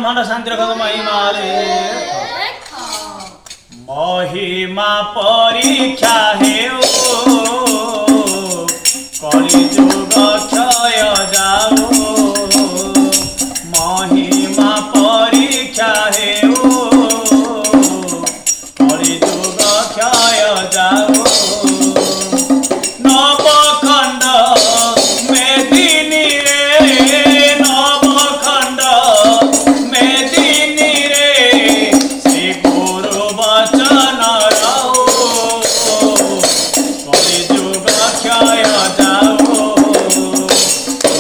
ब्रह्मांड शांति रखो महिमा महिमा परीक्षा हेउ कलि जुग क्षय जाओ महिमा परीक्षा हेउ कलि जुग क्षय जाओ नवखंड मेदिनी रे नवखंड मेदिनी रे श्री गुरु वचन रहो कलि जुग क्षय जाओ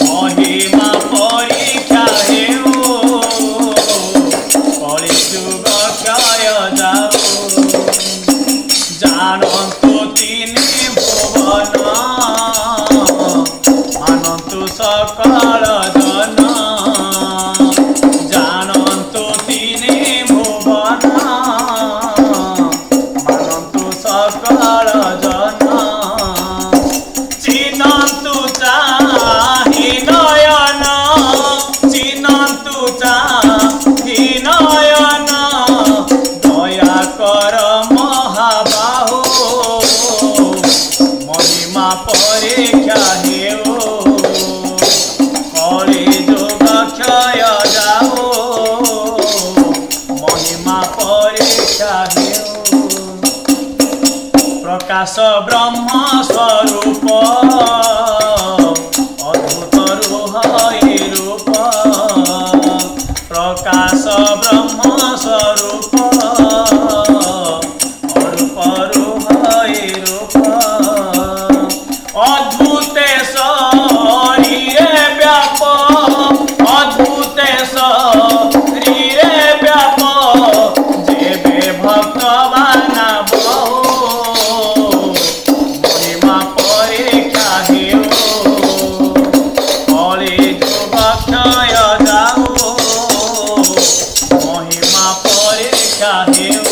महिमा परीक्षा हेउ कलि जुग क्षय जाओ जानन्तु तीनि भुवन मानन्तु सकल जन जानन्तु तीनि भुवन मानन्तु सकल जन चिनन्तु चाहि नयन चिनन्तु चाहि नयन दया कर महाबाहो महिमा परीक्षा हेउ कलि जुग क्षय जाओ महिमा परीक्षा हेउ प्रकाश ब्रह्म स्वरूप अद्भुत रूहै रूप प्रकाश ब्रह्म स्वरूप अरूप रूहै रूप अद्भुते शरीरे व्याप अद्भुते शरीरे व्याप जेबे भक्तवान बहु महिमा परीक्षा हेउ कलि जुग क्षय जाओ महिमा परीक्षा हेउ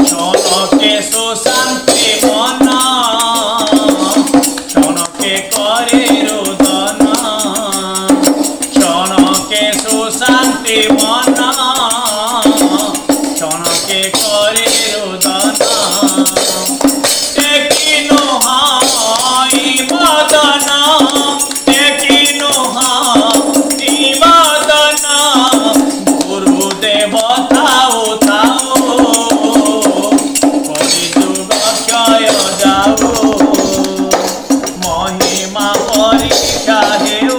क्षणके सुशान्ति मन क्षणके करे रुदन क्षणके सुशान्ति मन क्षणके करे रुदन टेकिनु हाई मदन टेकिनु हाई मदन गुरुदेव थाओ थाओ कलि जुग क्षय जाओ महिमा परीक्षा हेउ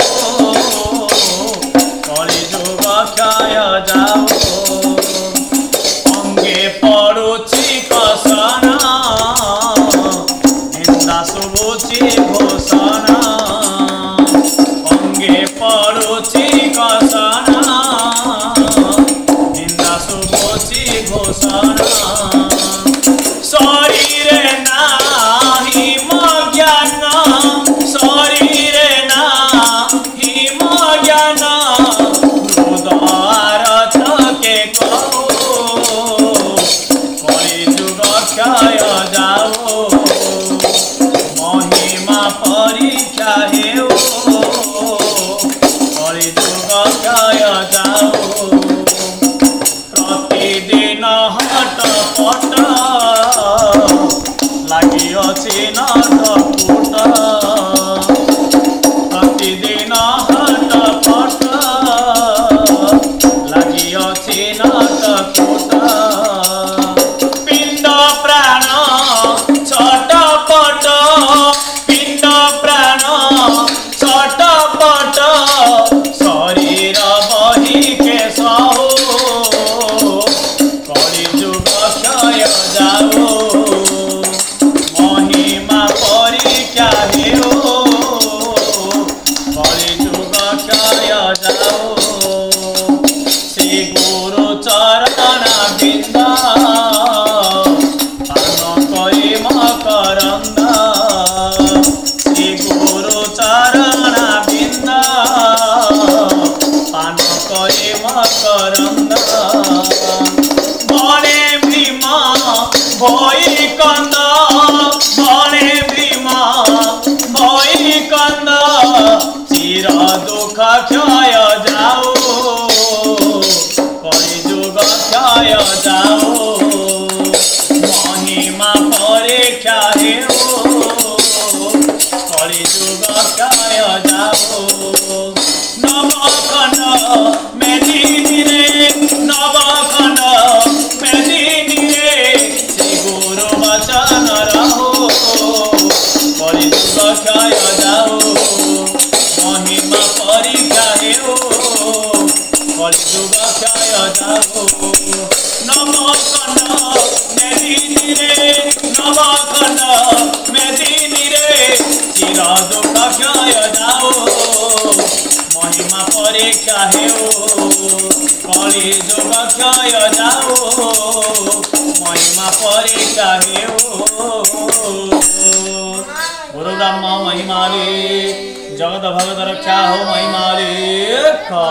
कलि जुग क्षय जाओ अंगे पड़ुछि कसन निंदा शुभुछि घोषण अंगे पड़ुछि कसन निंदा शुभुछि घोषण शरीरे नाही ज्ञान शरीरे नाही ज्ञान हृदयारथ के कहो कलि जुग क्षय जाओ महिमा परीक्षा हेउ कलि जुग क्षय जाओ प्रतिदिन हट पट लागि अछि नटपुट प्रतिदिन हट पट लागि अछि नटपुट पिंड प्राण छटपट पिंड प्राण छटपट शरीर बहि केश कलि जुग क्षय जाओ महिमा परीक्षा परीक्षा हेऊ कली जुग क्षय जाओ महिमा परीक्षा हेऊ गुरु ब्रह्म महिमाले जगत भगत रक्षा हो महिमाले का